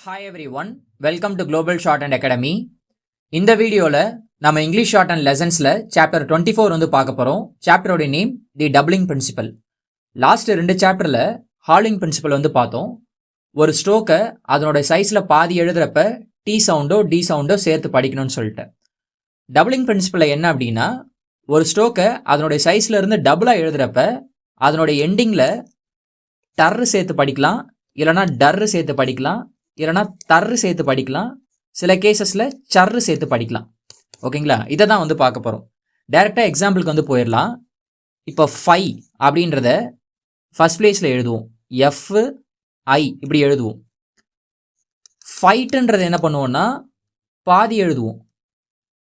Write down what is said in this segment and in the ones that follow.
Hi everyone, welcome to Global Shorthand Academy. இந்த வீடியோவில் நம்ம இங்கிலீஷ் ஷார்ட் அண்ட் லெசன்ஸில் சாப்டர் 24 வந்து பார்க்க போகிறோம். சாப்டரோட name the doubling principle. Last 2 சாப்டரில் ஹாலிங் பிரின்சிபல் வந்து பார்த்தோம். ஒரு ஸ்ட்ரோக்கை அதனோட சைஸில் பாதி எழுதுறப்ப டி சவுண்டோ டி சவுண்டோ சேர்த்து படிக்கணும்னு சொல்லிட்டேன். டபுளிங் பிரின்சிபலில் என்ன அப்படின்னா, ஒரு ஸ்ட்ரோக்கை அதனுடைய சைஸில் இருந்து டபுளாக எழுதுறப்ப அதனுடைய எண்டிங்கில் டர்ரு சேர்த்து படிக்கலாம், இல்லைனா டர்ரு சேர்த்து படிக்கலாம், இல்லைனா தர்ரு சேர்த்து படிக்கலாம், சில கேசஸில் சர்ரு சேர்த்து படிக்கலாம். ஓகேங்களா, இதை தான் வந்து பார்க்க போகிறோம். டைரெக்டாக எக்ஸாம்பிளுக்கு வந்து போயிடலாம். இப்போ ஃபை அப்படின்றத ஃபர்ஸ்ட் பிளேஸில் எழுதுவோம், FI இப்படி எழுதுவோம். ஃபைட்டுன்றது என்ன பண்ணுவோம்னா பாதி எழுதுவோம்.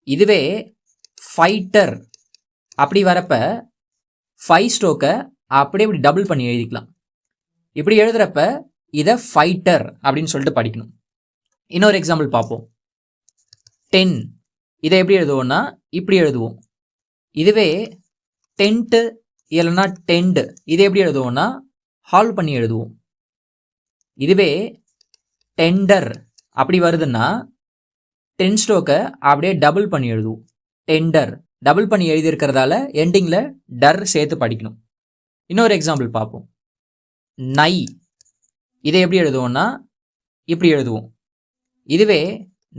இதுவே ஃபைட்டர் அப்படி வரப்ப ஃபை ஸ்ட்ரோக்கை அப்படியே இப்படி டபுள் பண்ணி எழுதிக்கலாம். இப்படி எழுதுறப்ப இதை ஃபைட்டர் அப்படின்னு சொல்லிட்டு படிக்கணும். இன்னொரு எக்ஸாம்பிள் பார்ப்போம். 10 இதை எப்படி எழுதுவோம்னா இப்படி எழுதுவோம். இதுவே டென்ட்டு இல்லைன்னா டென்டு இதை எப்படி எழுதுவோம்னா ஹால் பண்ணி எழுதுவோம். இதுவே டெண்டர் அப்படி வருதுன்னா 10 ஸ்ட்ரோக்கை அப்படியே டபுள் பண்ணி எழுதுவோம். டெண்டர் டபுள் பண்ணி எழுதியிருக்கிறதால எண்டிங்கில் டர் சேர்த்து படிக்கணும். இன்னொரு எக்ஸாம்பிள் பார்ப்போம். நை இதை எப்படி எழுதுவோம்னா இப்படி எழுதுவோம். இதுவே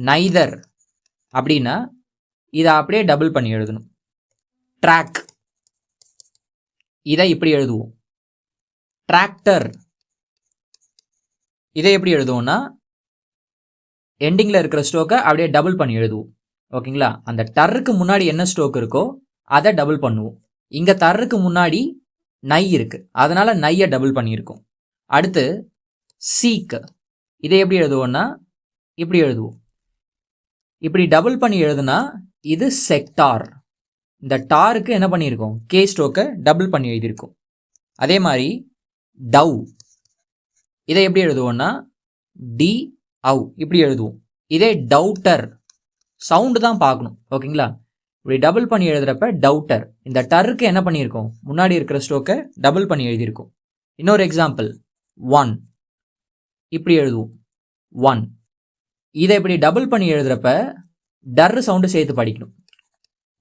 நைதர் அப்படின்னா இதை அப்படியே டபுள் பண்ணி எழுதணும். ட்ராக் இதை இப்படி எழுதுவோம். டிராக்டர் இதை எப்படி எழுதுவோம்னா எண்டிங்கில் இருக்கிற ஸ்ட்ரோக்கை அப்படியே டபுள் பண்ணி எழுதுவோம். ஓகேங்களா, அந்த டர்ருக்கு முன்னாடி என்ன ஸ்ட்ரோக் இருக்கோ அதை டபுள் பண்ணுவோம். இங்கே டர்ருக்கு முன்னாடி நை இருக்கு, அதனால நையை டபுள் பண்ணியிருக்கோம். அடுத்து சீக் இதை எப்படி எழுதுவோம்னா இப்படி எழுதுவோம். இப்படி டபுள் பண்ணி எழுதுனா இது செக்டார். இந்த டாருக்கு என்ன பண்ணியிருக்கோம், கே ஸ்ட்ரோக்கை டபுள் பண்ணி எழுதியிருக்கோம். அதே மாதிரி டவ் இதை எப்படி எழுதுவோம்னா டி அவு இப்படி எழுதுவோம். இதே டவுட்டர் சவுண்டு தான் பார்க்கணும். ஓகேங்களா, இப்படி டபுள் பண்ணி எழுதுறப்ப டவுட்டர். இந்த டருக்கு என்ன பண்ணியிருக்கோம், முன்னாடி இருக்கிற ஸ்ட்ரோக்கை டபுள் பண்ணி எழுதியிருக்கோம். இன்னொரு எக்ஸாம்பிள் 1 இப்படி எழுதுவோம். 1 இதை இப்படி டபுள் பண்ணி எழுதுறப்ப டர் சவுண்டு சேர்த்து படிக்கணும்.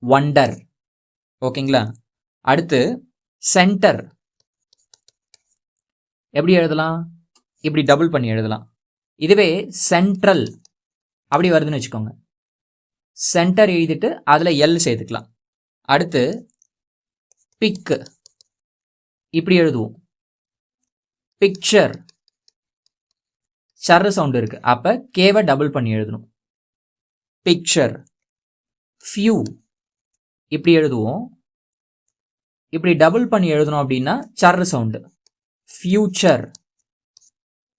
ஒண்டர். ஓகேங்களா, அடுத்து சென்டர் எப்படி எழுதலாம், இப்படி டபுள் பண்ணி எழுதலாம். இதுவே சென்ட்ரல் அப்படி வருதுன்னு வச்சுக்கோங்க, சென்டர் எழுதிட்டு அதில் எல் சேர்த்துக்கலாம். அடுத்து பிக்கு இப்படி எழுதுவோம். பிக்சர் சர்ரு சவுண்டு இருக்கு, அப்போ கேவை டபுள் பண்ணி எழுதணும். பிக்சர். ஃபியூ இப்படி எழுதுவோம். இப்படி டபுள் பண்ணி எழுதணும் அப்படின்னா சர்ரு சவுண்டு, ஃபியூச்சர்.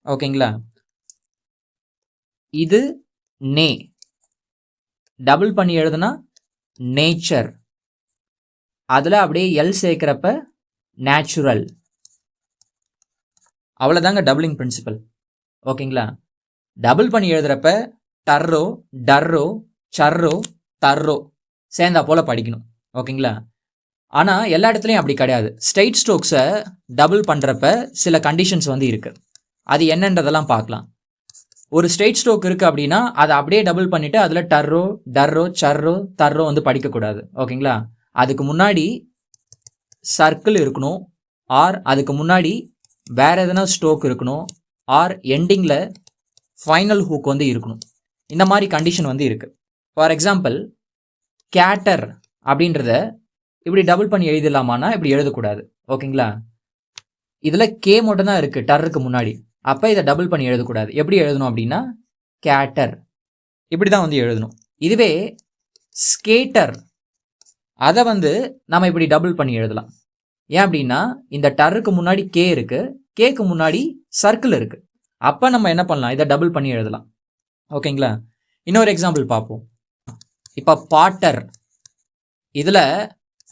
ஓகேங்களா, இது நே டபுள் பண்ணி எழுதுனா நேச்சர், அதில் அப்படியே எல் சேர்க்கிறப்ப நேச்சுரல். அவ்வளோதாங்க டபுளிங் பிரின்சிபல். ஓகேங்களா, டபுள் பண்ணி எழுதுறப்ப டர்ரோ டர்ரோ சர்ரோ தர்ரோ சேர்ந்தா போல படிக்கணும். ஓகேங்களா, ஆனால் எல்லா இடத்துலையும் அப்படி கிடையாது. ஸ்ட்ரெயிட் ஸ்ட்ரோக்ஸை டபுள் பண்ணுறப்ப சில கண்டிஷன்ஸ் வந்து இருக்கு. அது என்னன்றதெல்லாம் பார்க்கலாம். ஒரு ஸ்ட்ரெயிட் ஸ்ட்ரோக் இருக்குது அப்படின்னா அதை அப்படியே டபுள் பண்ணிவிட்டு அதில் டர்ரோ டர்ரோ சர்ரோ தர்ரோ வந்து படிக்கக்கூடாது. ஓகேங்களா, அதுக்கு முன்னாடி சர்க்கிள் இருக்கணும், ஆர் அதுக்கு முன்னாடி வேறு எதனா ஸ்ட்ரோக் இருக்கணும், ஆர் எண்டிங்கில் ஃபைனல் ஹூக் வந்து இருக்கணும். இந்த மாதிரி கண்டிஷன் வந்து இருக்குது. ஃபார் எக்ஸாம்பிள் கேட்டர் அப்படின்றத இப்படி டபுள் பண்ணி எழுதிடலாமான்னா இப்படி எழுதக்கூடாது. ஓகேங்களா, இதில் கே மட்டும் தான் இருக்குது டர்ருக்கு முன்னாடி, அப்போ இதை டபுள் பண்ணி எழுதக்கூடாது. எப்படி எழுதணும் அப்படின்னா கேட்டர் இப்படி தான் வந்து எழுதணும். இதுவே ஸ்கேட்டர் அதை வந்து நம்ம இப்படி டபுள் பண்ணி எழுதலாம். ஏன் அப்படின்னா இந்த டர்ருக்கு முன்னாடி கே இருக்கு, கேக்கு முன்னாடி சர்க்கிள் இருக்கு, அப்போ நம்ம என்ன பண்ணலாம், இதை டபுள் பண்ணி எழுதலாம். ஓகேங்களா, இன்னொரு எக்ஸாம்பிள் பார்ப்போம். இப்போ பாட்டர் இதில்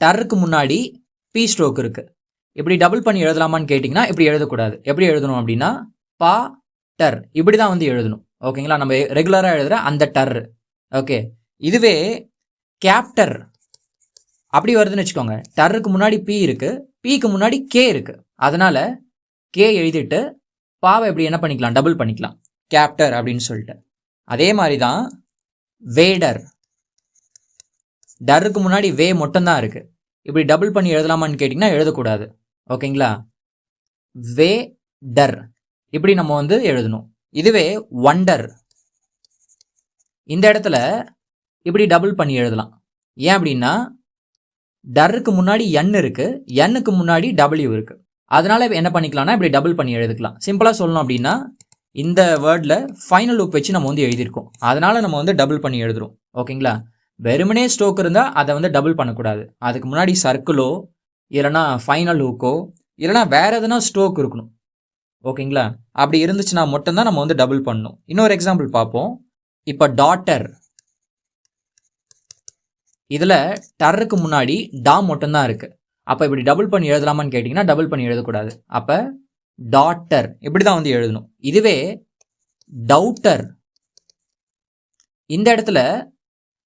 டர்ருக்கு முன்னாடி பி ஸ்ட்ரோக் இருக்கு, இப்படி டபுள் பண்ணி எழுதலாமான்னு கேட்டிங்கன்னா இப்படி எழுதக்கூடாது. எப்படி எழுதணும் அப்படின்னா பா டர் இப்படி தான் வந்து எழுதணும். ஓகேங்களா, நம்ம ரெகுலராக எழுதுகிற அந்த டர். ஓகே, இதுவே கேப்டர் அப்படி வருதுன்னு வச்சுக்கோங்க, டர்ருக்கு முன்னாடி பி இருக்கு, பிக்கு முன்னாடி கே இருக்கு, அதனால கே எழுதிட்டு பாவை எப்படி என்ன பண்ணிக்கலாம், டபுள் பண்ணிக்கலாம். கேப்டர் அப்படின்னு சொல்லிட்டு. அதே மாதிரி தான் வேடர். டருக்கு முன்னாடி வே மட்டும்தான் இருக்கு. இப்படி டபுள் பண்ணி எழுதலாமான்னு கேட்டிங்கன்னா எழுதக்கூடாது. ஓகேங்களா? வே டர் இப்படி நம்ம வந்து எழுதணும். இதுவே வண்டர், இந்த இடத்துல இப்படி டபுள் பண்ணி எழுதலாம். ஏன் அப்படின்னா டருக்கு முன்னாடி என் இருக்கு, எண்ணுக்கு முன்னாடி டபிள்யூ இருக்கு. அதனால என்ன பண்ணிக்கலாம்னா இப்படி டபுள் பண்ணி எழுதிக்கலாம். சிம்பிளா சொல்லணும் அப்படின்னா இந்த வேர்டில் ஃபைனல் லூப் வச்சு நம்ம வந்து எழுதியிருக்கோம், அதனால நம்ம வந்து டபுள் பண்ணி எழுதுறோம். ஓகேங்களா? வெறுமனே ஸ்ட்ரோக் இருந்தால் அதை வந்து டபுள் பண்ணக்கூடாது. அதுக்கு முன்னாடி சர்க்கிளோ இல்லைனா ஃபைனல் லூக்கோ இல்லைனா வேற எதுனா ஸ்ட்ரோக் இருக்கணும். ஓகேங்களா? அப்படி இருந்துச்சுன்னா மட்டும்தான் நம்ம வந்து டபுள் பண்ணணும். இன்னொரு எக்ஸாம்பிள் பார்ப்போம். இப்போ டாட்டர், இதில் டருக்கு முன்னாடி டா மட்டும்தான் இருக்கு. அப்போ இப்படி டபுள் பண்ணி எழுதலாமான்னு கேட்டிங்கன்னா டபுள் பண்ணி எழுதக்கூடாது. அப்போ டாட்டர் இப்படி தான் வந்து எழுதணும். இதுவே டவுட்டர், இந்த இடத்துல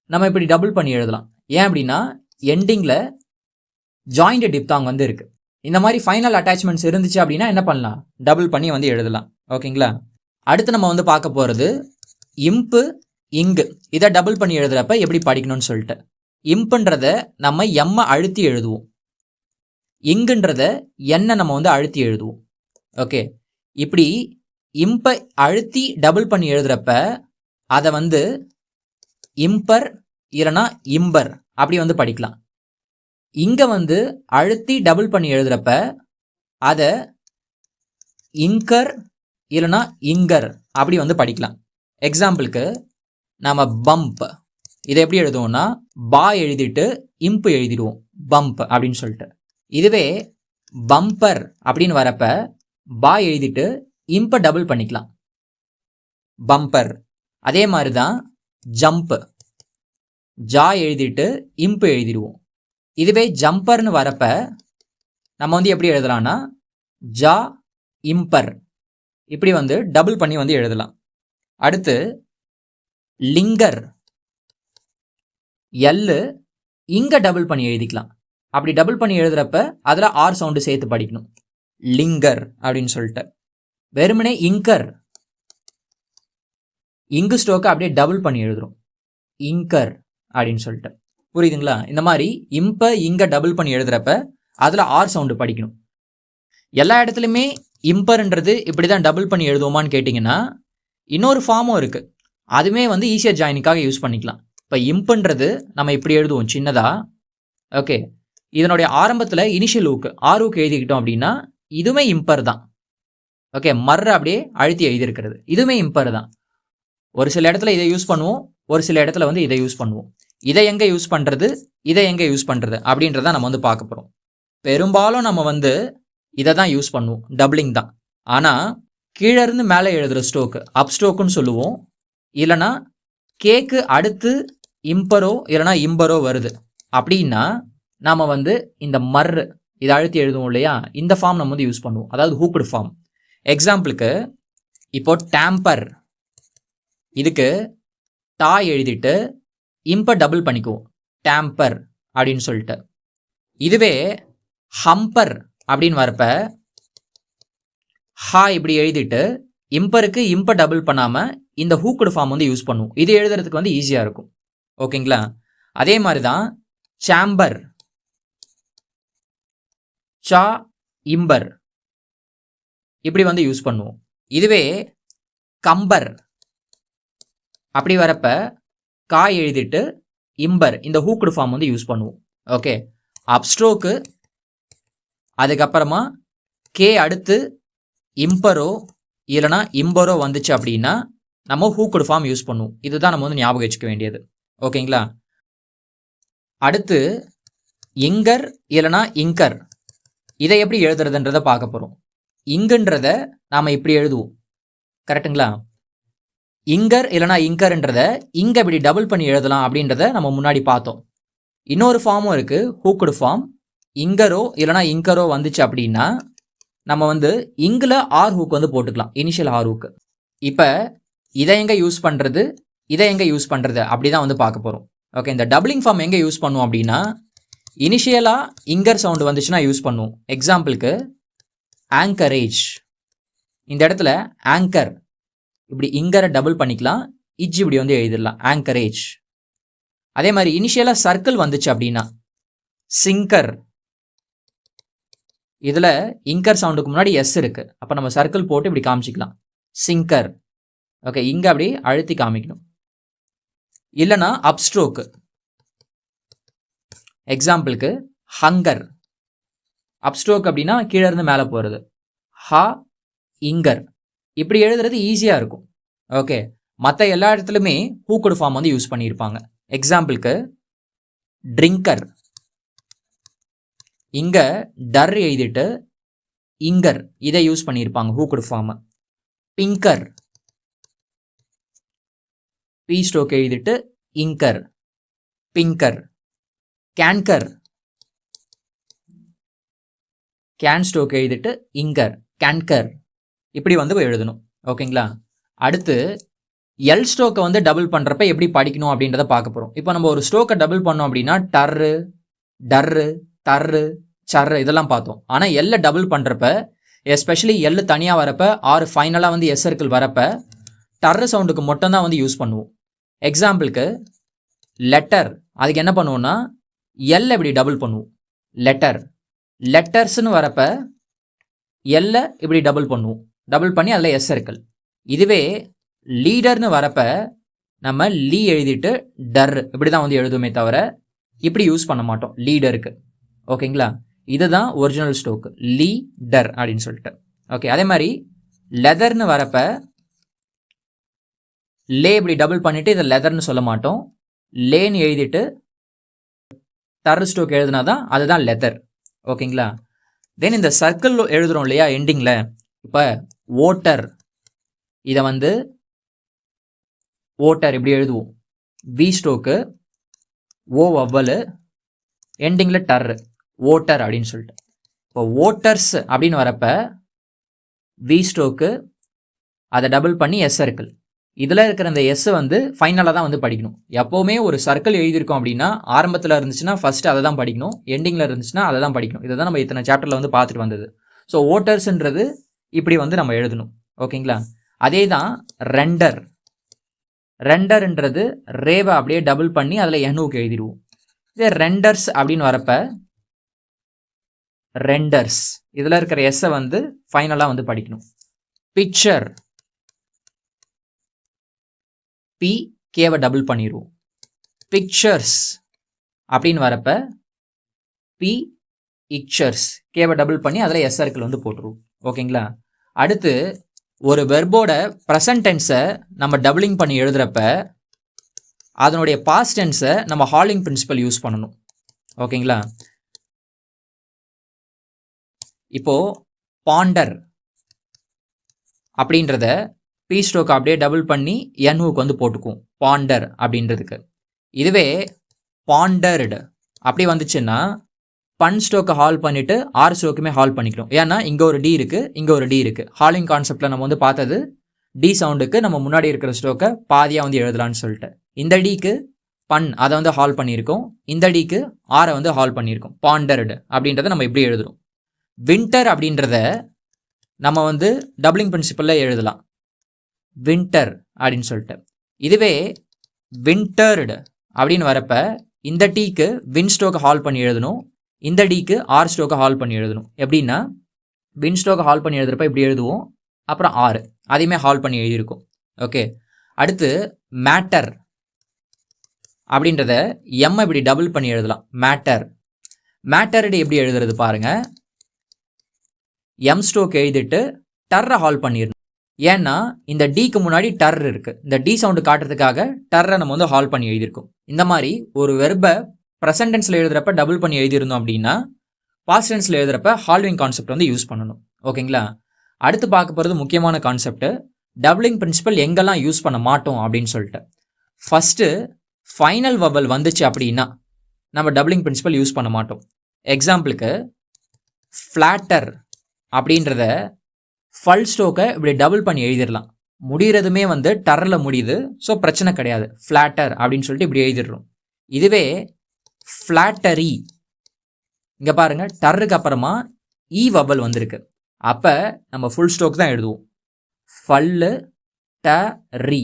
நம்ம இப்படி டபுள் பண்ணி எழுதலாம். ஏன் அப்படின்னா எண்டிங்கில் ஜாயிண்ட் டிப்தாங் வந்து இருக்கு. இந்த மாதிரி ஃபைனல் அட்டாச்மெண்ட்ஸ் இருந்துச்சு அப்படின்னா என்ன பண்ணலாம், டபுள் பண்ணி வந்து எழுதலாம். ஓகேங்களா? அடுத்து நம்ம வந்து பார்க்க போகிறது இம்பு இங்கு. இதை டபுள் பண்ணி எழுதுறப்ப எப்படி படிக்கணும்னு சொல்லிட்டு, இம்புன்றத நம்ம எம்மை அழுத்தி எழுதுவோம், இங்குன்றத எண்ணை நம்ம வந்து அழுத்தி எழுதுவோம். ஓகே, இப்படி இம்பை அழுத்தி டபுள் பண்ணி எழுதுறப்ப அதை வந்து இம்பர் இல்லைனா இம்பர் அப்படி வந்து படிக்கலாம். இங்க வந்து அழுத்தி டபுள் பண்ணி எழுதுறப்ப அதை இங்கர் இல்லைனா இங்கர் அப்படி வந்து படிக்கலாம். எக்ஸாம்பிளுக்கு நம்ம பம்ப், இதை எப்படி எழுதுவோம்னா பா எழுதிட்டு இம்பு எழுதிடுவோம், பம்ப் அப்படின்னு சொல்லிட்டு. இதுவே பம்பர் அப்படின்னு வரப்ப பா எழுதிட்டு இம்பை டபுள் பண்ணிக்கலாம், பம்பர். அதே மாதிரி தான் ஜம்ப், ஜா எழுதிட்டு இம்பு எழுதிடுவோம். இதுவே ஜம்பர்னு வரப்ப நம்ம வந்து எப்படி எழுதலாம்னா ஜா இம்பர் இப்படி வந்து டபுள் பண்ணி வந்து எழுதலாம். அடுத்து லிங்கர், எல்லு இங்க டபுள் பண்ணி எழுதிக்கலாம். அப்படி டபுள் பண்ணி எழுதுறப்ப அதில் ஆர் சவுண்டு சேர்த்து படிக்கணும், லிங்கர் அப்படின்னு சொல்லிட்டு. வெறுமனே இங்கர், இங்கு ஸ்ட்ரோக்கை அப்படியே டபுள் பண்ணி எழுதுறோம், இங்கர் அப்படின்னு சொல்லிட்டு. புரியுதுங்களா? இந்த மாதிரி இம்ப இங்க டபுள் பண்ணி எழுதுறப்ப அதில் ஆர் சவுண்டு படிக்கணும். எல்லா இடத்துலையுமே இம்பர்ன்றது இப்படி தான் டபுள் பண்ணி எழுதுவோமான்னு கேட்டிங்கன்னா இன்னொரு ஃபார்மும் இருக்குது, அதுவுமே வந்து ஈஸியாக ஜாயினுக்காக யூஸ் பண்ணிக்கலாம். இப்போ இம்புன்றது நம்ம இப்படி எழுதுவோம் சின்னதாக. ஓகே, இதனுடைய ஆரம்பத்தில் இனிஷியல் ஊக்கு ஆர்வுக்கு எழுதிக்கிட்டோம் அப்படின்னா இதுவுமே இம்பர் தான். ஓகே, மர்ற அப்படியே அழுத்தி எழுதியிருக்கிறது இதுவுமே இம்பர் தான். ஒரு சில இடத்துல இதை யூஸ் பண்ணுவோம், ஒரு சில இடத்துல வந்து இதை யூஸ் பண்ணுவோம். இதை எங்கே யூஸ் பண்ணுறது, இதை எங்கே யூஸ் பண்ணுறது அப்படின்றத நம்ம வந்து பார்க்க போகிறோம். பெரும்பாலும் நம்ம வந்து இதை தான் யூஸ் பண்ணுவோம், டபுளிங் தான். ஆனால் கீழே இருந்து மேலே எழுதுகிற ஸ்ட்ரோக்கு அப் ஸ்ட்ரோக்குன்னு சொல்லுவோம். இல்லைனா கேக்கு அடுத்து இம்பரோ இல்லைனா இம்பரோ வருது அப்படின்னா நாம் வந்து இந்த மர்ரு இதை அழுத்தி எழுதுவோம் இல்லையா, இந்த ஃபார்ம் நம்ம வந்து யூஸ் பண்ணுவோம், அதாவது ஹூக்டு ஃபார்ம். எக்ஸாம்பிளுக்கு இப்போ டேம்பர், இதுக்கு டா எழுதிட்டு இம்பை டபுள் பண்ணிக்குவோம், டேம்பர் அப்படின்னு சொல்லிட்டு. இதுவே ஹம்பர் அப்படின்னு வரப்ப ஹா இப்படி எழுதிட்டு இம்பருக்கு இம்பை டபுள் பண்ணாமல் இந்த ஹூக்டு ஃபார்ம் வந்து யூஸ் பண்ணுவோம். இது எழுதுறதுக்கு வந்து ஈஸியாக இருக்கும். ஓகேங்களா? அதே மாதிரி தான் சாம்பர், சா இம்பர் இப்படி வந்து யூஸ் பண்ணுவோம். இதுவே கம்பர் அப்படி வரப்ப கா எழுதிட்டு இம்பர் இந்த ஹூக்டு ஃபார்ம் வந்து யூஸ் பண்ணுவோம். ஓகே, அப்ஸ்ட்ரோக்கு அதுக்கப்புறமா கே அடுத்து இம்பரோ இல்லைனா இம்பரோ வந்துச்சு அப்படின்னா நம்ம ஹூக்டு ஃபார்ம் யூஸ் பண்ணுவோம். இதுதான் நம்ம வந்து ஞாபகம் வச்சுக்க வேண்டியது. ஓகேங்களா? அடுத்து இங்கர் இல்லைனா இங்கர், இதை எப்படி எழுதுறதுன்றதை பார்க்க போகிறோம். இங்குன்றத நாம் இப்படி எழுதுவோம், கரெக்டுங்களா? இங்கர் இல்லைனா இங்கர்ன்றத இங்க இப்படி டபுள் பண்ணி எழுதலாம் அப்படின்றத நம்ம முன்னாடி பார்த்தோம். இன்னொரு ஃபார்மும் இருக்குது, ஹூக்டு ஃபார்ம். இங்கரோ இல்லைனா இங்கரோ வந்துச்சு அப்படின்னா நம்ம வந்து இங்கில் ஆர் ஹூக் வந்து போட்டுக்கலாம், இனிஷியல் ஆர் ஹூக்கு. இப்போ இதை எங்கே யூஸ் பண்ணுறது, இதை எங்கே யூஸ் பண்ணுறது அப்படி தான் வந்து பார்க்க போகிறோம். ஓகே, இந்த டபுளிங் ஃபார்ம் எங்கே யூஸ் பண்ணுவோம் அப்படின்னா இனிஷியலாக இங்கர் சவுண்டு வந்துச்சுன்னா யூஸ் பண்ணுவோம். எக்ஸாம்பிளுக்கு ஆங்கரேஜ், இந்த இடத்துல ஆங்கர் இப்படி இங்கரை டபுள் பண்ணிக்கலாம், இஜ் இப்படி வந்து எழுதிடலாம், ஆங்கரேஜ். அதே மாதிரி இனிஷியலாக சர்க்கிள் வந்துச்சு அப்படின்னா சிங்கர், இதில் இங்கர் சவுண்டுக்கு முன்னாடி எஸ் இருக்கு, அப்போ நம்ம சர்க்கிள் போட்டு இப்படி காமிச்சிக்கலாம், சிங்கர். ஓகே, இங்கே அப்படி அழுத்தி காமிக்கணும். இல்லைனா அப்ஸ்ட்ரோக்கு, எக்ஸாம்பிளுக்கு ஹங்கர். அப்ஸ்ட்ரோக் அப்படின்னா கீழே இருந்து மேலே போகிறது, ஹா இங்கர். இப்படி எழுதுறது ஈஸியாக இருக்கும். ஓகே, மற்ற எல்லா இடத்துலையுமே ஹூக்கடு ஃபார்ம் வந்து யூஸ் பண்ணியிருப்பாங்க. எக்ஸாம்பிளுக்கு ட்ரிங்கர், இங்கே டர் எழுதிட்டு இங்கர் இதை யூஸ் பண்ணியிருப்பாங்க ஹூக்கடு ஃபார்ம். பிங்கர், பி ஸ்ட்ரோக் எழுதிட்டு Inger, finger. Canker, can stroke எழுதிட்டு இங்கர், கேன்கர். இப்படி வந்து எழுதணும். ஓகேங்களா? அடுத்து எல் ஸ்ட்ரோக்கை வந்து டபுள் பண்ணுறப்ப எப்படி படிக்கணும் அப்படின்றத பார்க்க போகிறோம். இப்போ நம்ம ஒரு ஸ்ட்ரோக்கை டபுள் பண்ணோம் அப்படின்னா டர்ரு, டர்ரு, டர்ரு, சர்ரு இதெல்லாம் பார்த்தோம். ஆனால் எல்லை டபுள் பண்ணுறப்ப, எஸ்பெஷலி எல் தனியாக வரப்ப ஆறு ஃபைனலாக வந்து எஸ் சர்க்கிள் வரப்ப டர்ரு சவுண்டுக்கு மட்டும்தான் வந்து யூஸ் பண்ணுவோம். எக்ஸாம்பிளுக்கு லெட்டர், அதுக்கு என்ன பண்ணுவோம்னா எல்லை இப்படி டபுள் பண்ணுவோம், லெட்டர். லெட்டர்ஸ்னு வரப்ப எல்லை இப்படி டபுள் பண்ணுவோம், டபுள் பண்ணி அதில் எஸ் சர்க்கிள். இதுவே லீடர்னு வரப்ப நம்ம லீ எழுதிட்டு டர் இப்படி தான் வந்து எழுதுமே தவிர இப்படி யூஸ் பண்ண மாட்டோம் லீடருக்கு. ஓகேங்களா? இதுதான் ஒரிஜினல் ஸ்ட்ரோக்கு, லீ டர் அப்படின்னு சொல்லிட்டு. ஓகே, அதே மாதிரி லெதர்னு வரப்ப லே இப்படி டபுள் பண்ணிட்டு இதை லெதர்னு சொல்ல மாட்டோம், லேன்னு எழுதிட்டு டர் ஸ்ட்ரோக் எழுதுனா தான் அதுதான் லெதர். ஓகேங்களா? தென் இந்த சர்க்கிள் எழுதுறோம் இல்லையா எண்டிங்கில், இப்போ ஓட்டர், இதை வந்து ஓட்டர் இப்படி எழுதுவோம், வி ஸ்ட்ரோக்கு, ஓ வவ்வலு, எண்டிங்கில் டர்ரு, ஓட்டர் அப்படின்னு சொல்லிட்டு. இப்போ ஓட்டர்ஸ் அப்படின்னு வரப்ப வி ஸ்ட்ரோக்கு, அதை டபுள் பண்ணி எஸ் சர்க்கிள். இதில் இருக்கிற அந்த எஸ் வந்து ஃபைனலாக தான் வந்து படிக்கணும். எப்போவுமே ஒரு சர்க்கிள் எழுதியிருக்கோம் அப்படின்னா ஆரம்பத்தில் இருந்துச்சுன்னா ஃபஸ்ட்டு அதை தான் படிக்கணும், எண்டிங்கில் இருந்துச்சுன்னா அதை தான் படிக்கணும். இதை தான் நம்ம இத்தனை சாப்டரில் வந்து பார்த்துட்டு வந்தது. ஸோ ஓட்டர்ஸ்ன்றது இப்படி வந்து நம்ம எழுதணும். ஓகேங்களா? அதே தான் ரெண்டர். ரெண்டர்ன்றது ரேவை அப்படியே டபுள் பண்ணி அதில் எண்ணுக்கு எழுதிடுவோம். இதே ரெண்டர்ஸ் அப்படின்னு வரப்ப ரெண்டர்ஸ், இதில் இருக்கிற எஸ்ஸை வந்து ஃபைனலாக வந்து படிக்கணும். பிக்சர், பி கேவை டபுள் பண்ணிடுவோம். பிக்சர்ஸ் அப்படின்னு வரப்ப பி இக்சர்ஸ், கேவை டபுள் பண்ணி அதில் எஸ் சர்க்கிள் வந்து போட்டுருவோம். ஓகேங்களா? அடுத்து ஒரு வெர்போட ப்ரெசன்ட் டென்ஸை நம்ம டபுளிங் பண்ணி எழுதுறப்ப அதனுடைய பாஸ்ட் டென்ஸை நம்ம ஹாலிங் பிரின்சிபல் யூஸ் பண்ணணும். ஓகேங்களா? இப்போ பாண்டர் அப்படின்றத பி ஸ்ட்ரோக் அப்படியே டபுள் பண்ணி என் ஹூக் வந்து போட்டுக்குவோம் பாண்டர் அப்படின்றதுக்கு. இதுவே பாண்டர்டு அப்படி வந்துச்சுன்னா பன் ஸ்ட்ரோக்கை ஹால் பண்ணிட்டு ஆர் ஸ்ட்ரோக்குமே ஹால் பண்ணிக்கணும். ஏன்னா இங்கே ஒரு டி இருக்கு, இங்கே ஒரு டி இருக்கு. ஹாலிங் கான்செப்டில் நம்ம வந்து பார்த்தது டி சவுண்டுக்கு நம்ம முன்னாடி இருக்கிற ஸ்ட்ரோக்கை பாதியாக வந்து எழுதலான்னு சொல்லிட்டு, இந்த டிக்கு பன் அதை வந்து ஹால் பண்ணியிருக்கோம், இந்த டிக்கு ஆரை வந்து ஹால் பண்ணியிருக்கோம். பாண்டர்டு அப்படின்றத நம்ம இப்படி எழுதுறோம். வின்டர் அப்படின்றத நம்ம வந்து டபுளிங் பிரின்சிபலில் எழுதலாம், வின்டர் அப்படின்னு சொல்லிட்டு. இதுவே வின்டர்டு அப்படின்னு வரப்ப இந்த டீக்கு வின் ஸ்ட்ரோக்கை ஹால் பண்ணி எழுதணும், இந்த டிக்கு ஆர் ஸ்ட்ரோக்கை ஹால் பண்ணி எழுதணும். எப்படின்னா வின் ஸ்ட்ரோக்கை ஹால் பண்ணி எழுதுறப்ப இப்படி எழுதுவோம், அப்புறம் ஆர் அதையுமே ஹால் பண்ணி எழுதியிருக்கும். ஓகே, அடுத்து மேட்டர் அப்படின்றத எம் இப்படி டபுள் பண்ணி எழுதலாம், மேட்டர். மேட்டர்டு எப்படி எழுதுறது பாருங்க, எம் ஸ்ட்ரோக் எழுதிட்டு டர்ரை ஹால் பண்ணிடணும். ஏன்னா இந்த டிக்கு முன்னாடி டர் இருக்கு, இந்த டி சவுண்டு காட்டுறதுக்காக டர்ரை நம்ம வந்து ஹால் பண்ணி எழுதியிருக்கோம். இந்த மாதிரி ஒரு வெர்பை ப்ரெசன்ட் டென்ஸில் எழுதுறப்ப டபுள் பண்ணி எழுதியிருந்தோம் அப்படின்னா பாஸ்ட் டென்ஸில் எழுதுறப்ப ஹால்விங் கான்செப்ட் வந்து யூஸ் பண்ணணும். ஓகேங்களா? அடுத்து பார்க்க போகிறது முக்கியமான கான்செப்ட், டபுளிங் பிரின்சிபல் எங்கெல்லாம் யூஸ் பண்ண மாட்டோம் அப்படின்னு சொல்லிட்டு. ஃபஸ்ட்டு ஃபைனல் வவல் வந்துச்சு அப்படின்னா நம்ம டபுளிங் பிரின்சிபல் யூஸ் பண்ண மாட்டோம். எக்ஸாம்பிளுக்கு ஃப்ளாட்டர் அப்படின்றத ஃபல் ஸ்ட்ரோக்கை இப்படி டபுள் பண்ணி எழுதிடலாம், முடிகிறதுமே வந்து டரில் முடியுது, ஸோ பிரச்சனை கிடையாது, ஃப்ளாட்டர் அப்படின்னு சொல்லிட்டு இப்படி எழுதிடுறோம். இதுவே ஃப்ளாட்டரி, இங்கே பாருங்க டர்ருக்கு அப்புறமா இ வவல் வந்திருக்கு, அப்போ நம்ம ஃபுல் ஸ்ட்ரோக் தான் எழுதுவோம், ஃபல்லு ரி.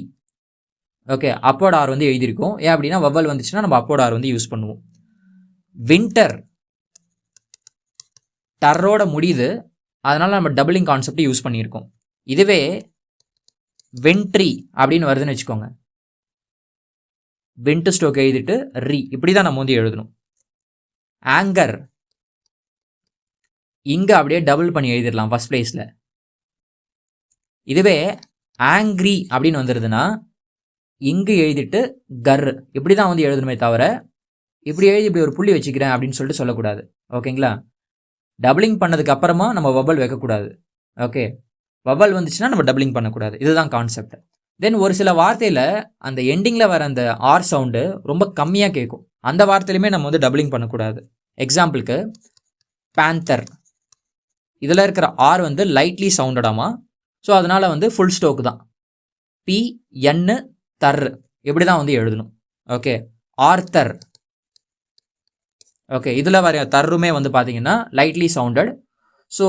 ஓகே, அப்போட ஆர் வந்து எழுதியிருக்கோம். ஏன் அப்படின்னா வவல் வந்துச்சுன்னா நம்ம அப்போட ஆர் வந்து யூஸ் பண்ணுவோம். வின்டர் டர்ரோட முடியுது, அதனால நம்ம டபுளிங் கான்செப்ட் யூஸ் பண்ணியிருக்கோம். இதுவே வென்ட்ரி அப்படின்னு வருதுன்னு வச்சுக்கோங்க, வென்ட் ஸ்டோக் எழுதிட்டு ரி, இப்படி தான் நம்ம வந்து எழுதணும். ஆங்கர் இங்க அப்படியே டபுள் பண்ணி எழுதிடலாம் ஃபர்ஸ்ட் பிளேஸ்ல. இதுவே ஆங்க்ரி அப்படின்னு வந்துருதுன்னா இங்கு எழுதிட்டு கர், இப்படி தான் வந்து எழுதணுமே தவிர இப்படி எழுதி இப்படி ஒரு புள்ளி வச்சுக்கிறேன் அப்படின்னு சொல்லிட்டு சொல்லக்கூடாது. ஓகேங்களா? டபுளிங் பண்ணதுக்கு அப்புறமா நம்ம வவல் வைக்கக்கூடாது. ஓகே, வவல் வந்துச்சுன்னா நம்ம டபுளிங் பண்ணக்கூடாது. இதுதான் கான்செப்ட். தென் ஒரு சில வார்த்தையில அந்த எண்டிங்ல வர அந்த ஆர் சவுண்டு ரொம்ப கம்மியாக கேட்கும். அந்த வார்த்தையிலுமே நம்ம வந்து டபுளிங் பண்ணக்கூடாது. எக்ஸாம்பிளுக்கு பேந்தர், இதில் இருக்கிற ஆர் வந்து லைட்லி சவுண்டடாமா, ஸோ அதனால வந்து ஃபுல் ஸ்டோக் தான். பி என் தர், இப்படி தான் வந்து எழுதணும். Okay, author. ஓகே, இதில் வர தர்ருமே வந்து பார்த்தீங்கன்னா lightly sounded, so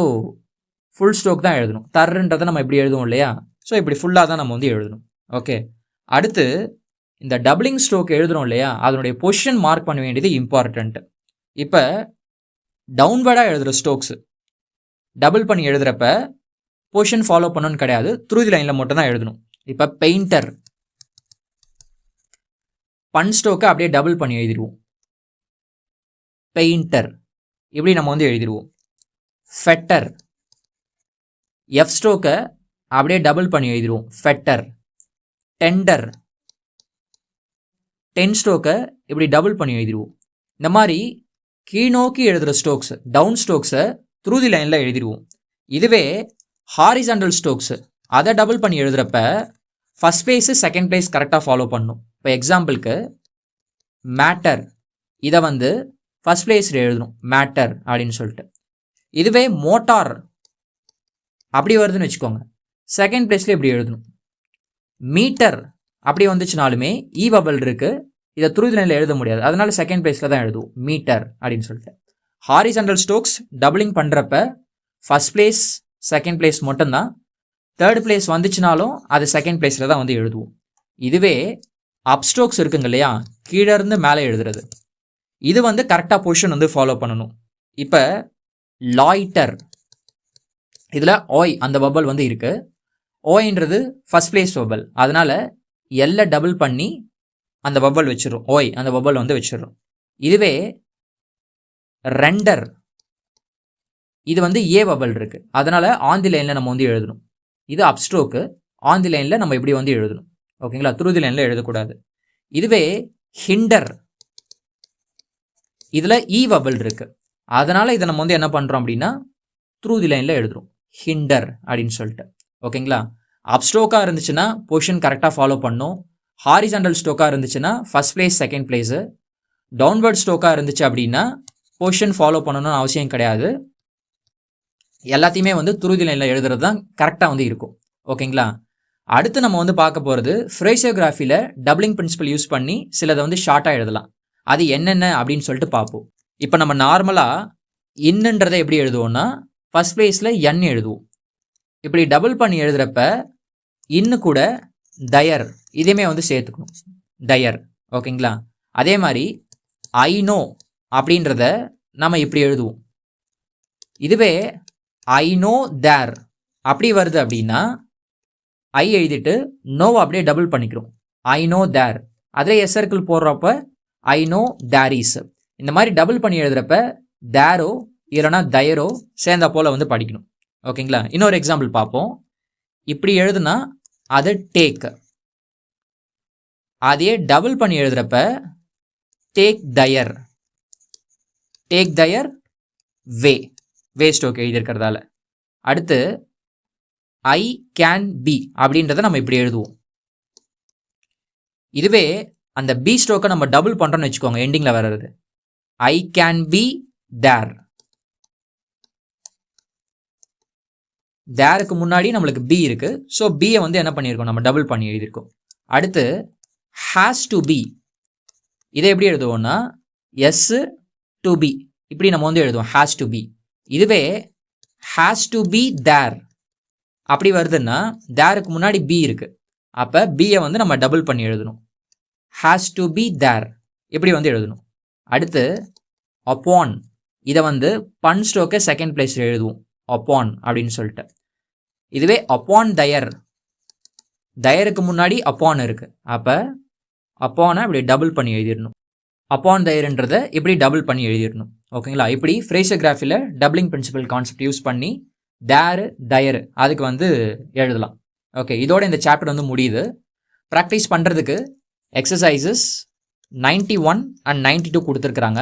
full stroke தான் எழுதணும். தர்ன்றதை நம்ம இப்படி எழுதுவோம் இல்லையா, ஸோ இப்படி ஃபுல்லாக தான் நம்ம வந்து எழுதணும். ஓகே, அடுத்து இந்த டபுளிங் ஸ்ட்ரோக் எழுதுறோம் இல்லையா, அதனுடைய பொசிஷன் மார்க் பண்ண வேண்டியது இம்பார்ட்டன்ட். இப்போ டவுன்வர்டாக எழுதுகிற ஸ்ட்ரோக்ஸ் டபுள் பண்ணி எழுதுறப்ப பொசிஷன் ஃபாலோ பண்ணணும்னு கிடையாது, த்ரூ தி லைனில் மட்டும் தான் எழுதணும். இப்போ பெயிண்டர், பன் ஸ்ட்ரோக்கை அப்படியே டபுள் பண்ணி எழுதிடுவோம், பெயிண்டர், இப்படி நம்ம வந்து எழுதிடுவோம். ஃபெட்டர், எஃப் ஸ்ட்ரோக்கை அப்படியே டபுள் பண்ணி எழுதிடுவோம், ஃபெட்டர். டெண்டர், 10 ஸ்ட்ரோக்கை இப்படி டபுள் பண்ணி எழுதிடுவோம். இந்த மாதிரி கீழ்நோக்கி எழுதுகிற ஸ்ட்ரோக்ஸ், டவுன் ஸ்ட்ரோக்ஸை த்ரூ தி லைனில் எழுதிடுவோம். இதுவே ஹாரிசாண்டல் ஸ்ட்ரோக்ஸ் அதை டபுள் பண்ணி எழுதுறப்ப ஃபர்ஸ்ட் பிளேஸு செகண்ட் பிளேஸ் கரெக்டாக ஃபாலோ பண்ணணும். இப்போ எக்ஸாம்பிளுக்கு மேட்டர், இதை வந்து ஃபர்ஸ்ட் பிளேஸில் எழுதணும் மேட்டர் அப்படின்னு சொல்லிட்டு. இதுவே மோட்டார் அப்படி வருதுன்னு வச்சுக்கோங்க, செகண்ட் பிளேஸில் இப்படி எழுதணும். மீட்டர் அப்படி வந்துச்சுனாலுமே இ வவல் இருக்கு, இதை த்ரூ தி லைனில் எழுத முடியாது, அதனால செகண்ட் பிளேஸில் தான் எழுதுவோம் மீட்டர் அப்படின்னு சொல்லிட்டு. ஹாரிசாண்டல் ஸ்ட்ரோக்ஸ் டபுளிங் பண்ணுறப்ப ஃபர்ஸ்ட் பிளேஸ் செகண்ட் பிளேஸ் மட்டும்தான், தேர்ட் பிளேஸ் வந்துச்சுனாலும் அது செகண்ட் பிளேஸில் தான் வந்து எழுதுவோம். இதுவே அப் ஸ்ட்ரோக்ஸ் இருக்குங்க இல்லையா, கீழே இருந்து மேலே எழுதுறது, இது வந்து கரெக்டாக பொசிஷன் வந்து ஃபாலோ பண்ணணும். இப்போ லாய்டர், இதில் ஓய் அந்த வபல் வந்து இருக்கு, ஓய்ன்றது ஃபர்ஸ்ட் பிளேஸ் வபல், அதனால எல்லை டபுள் பண்ணி அந்த வபல் வச்சிடும், ஓய் அந்த வபல் வந்து வச்சிடும். இதுவே ரெண்டர், இது வந்து ஏ வபல் இருக்கு, அதனால ஆன் தி லைனில் நம்ம வந்து எழுதணும். இது அப் ஸ்ட்ரோக்கு, ஆன் தி லைனில் நம்ம இப்படி வந்து எழுதணும். ஓகேங்களா, த்ரூ தி லைனில் எழுதக்கூடாது. இதுவே ஹிண்டர், இதில் இ வபல் இருக்கு, அதனால இதை நம்ம வந்து என்ன பண்ணுறோம் அப்படின்னா த்ரூ தி லைனில் எழுதுறோம் ஹிண்டர் அப்படின்னு சொல்லிட்டு. ஓகேங்களா, அப் ஸ்ட்ரோக்காக இருந்துச்சுன்னா பொசிஷன் கரெக்டாக ஃபாலோ பண்ணும். ஹாரிசாண்டல் ஸ்ட்ரோக்காக இருந்துச்சுன்னா first place second place. Downward ஸ்ட்ரோக்காக இருந்துச்சு அப்படின்னா பொசிஷன் ஃபாலோ பண்ணணும்னு அவசியம் கிடையாது, எல்லாத்தையுமே வந்து த்ரூ தி லைனில் எழுதுறது தான் கரெக்டாக வந்து இருக்கும். ஓகேங்களா, அடுத்து நம்ம வந்து பார்க்க போகிறது ஃப்ரேசியோகிராஃபியில் டபுளிங் பிரின்சிபல் யூஸ் பண்ணி சிலதை வந்து ஷார்ட்டாக எழுதலாம். அது என்னென்ன அப்படின்னு சொல்லிட்டு பார்ப்போம். இப்போ நம்ம நார்மலாக இன்னன்றதை எப்படி எழுதுவோம்னா ஃபர்ஸ்ட் பிளேஸில் என் எழுதுவோம். இப்படி டபுள் பண்ணி எழுதுறப்ப இன்னு கூட டயர் இதையுமே வந்து சேர்த்துக்கணும், டயர். ஓகேங்களா, அதே மாதிரி ஐ நோ அப்படின்றத நம்ம இப்படி எழுதுவோம். இதுவே ஐ நோ தேர் அப்படி வருது அப்படின்னா ஐ எழுதிட்டு நோவை அப்படியே டபுள் பண்ணிக்கிறோம், ஐ நோ தேர். அதில் எஸ் சர்க்கிள் போடுறப்ப ஐ நோ தேர் இஸ். இந்த மாதிரி டபுள் பண்ணி எழுதுறப்ப தேரோ இல்லைனா தயரோ சேர்ந்தா போல வந்து படிக்கணும். ஓகேங்களா, இன்னொரு எக்ஸாம்பிள் பார்ப்போம். இப்படி எழுதுனா அது டேக், அதையே டபுள் பண்ணி எழுதுறப்ப take their, take their way, way stroke எழுதியிருக்கிறதால. அடுத்து ஐ கேன் பி அப்படின்றத நம்ம இப்படி எழுதுவோம். இதுவே அந்த பி ஸ்ட்ரோக்கை நம்ம டபுள் பண்ணுறோன்னு வச்சுக்கோங்க, எண்டிங்கில் வர்றது ஐ கேன் பி தேர். தேருக்கு முன்னாடி நம்மளுக்கு பி இருக்கு, ஸோ பியை வந்து என்ன பண்ணியிருக்கோம், நம்ம டபுள் பண்ணி எழுதியிருக்கோம். அடுத்து ஹேஸ் டு பி, இதை எப்படி எழுதுவோம்னா எஸ் டு பி, இப்படி நம்ம வந்து எழுதுவோம் ஹேஸ் டு பி. இதுவே ஹேஸ் டு பி தேர் அப்படி வருதுன்னா தேருக்கு முன்னாடி பி இருக்கு, அப்போ பியை வந்து நம்ம டபுள் பண்ணி எழுதணும். ஹேஸ் டு பி தேர் இப்படி வந்து எழுதணும். அடுத்து அப்பான், இதை வந்து பன் ஸ்ட்ரோக்கை செகண்ட் பிளேஸில் எழுதுவோம் அப்பான் அப்படின்னு சொல்லிட்டு. இதுவே அப்பான் தயர், தயருக்கு முன்னாடி அப்பான் இருக்குது, அப்போ அப்பானை இப்படி டபுள் பண்ணி எழுதிடணும். அப்பான் தயர்ன்றதை இப்படி டபுள் பண்ணி எழுதிடணும். ஓகேங்களா? இப்படி ஃப்ரேசோகிராஃபியில் டபுளிங் பிரின்சிபல் கான்செப்ட் யூஸ் பண்ணி தேர் தயர் அதுக்கு வந்து எழுதலாம். ஓகே, இதோட இந்த சாப்டர் வந்து முடியுது. ப்ராக்டிஸ் பண்ணுறதுக்கு எக்ஸசைசஸ் 91 and 92 கொடுத்துருக்குறாங்க.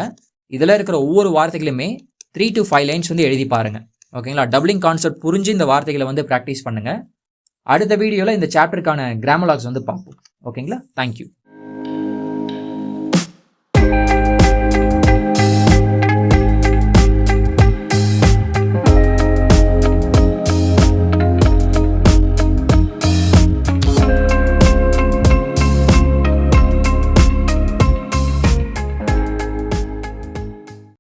இதில் இருக்கிற ஒவ்வொரு வார்த்தைகளுமே 3 to 5 லைன்ஸ் வந்து எழுதி பாருங்கள். ஓகேங்களா? டபுளிங் கான்செப்ட் புரிஞ்சு இந்த வார்த்தைகளை வந்து ப்ராக்டிஸ் பண்ணுங்கள். அடுத்த வீடியோவில் இந்த சாப்டருக்கான கிராமர் லாக்ஸ் வந்து பார்ப்போம். ஓகேங்களா? தேங்க்யூ.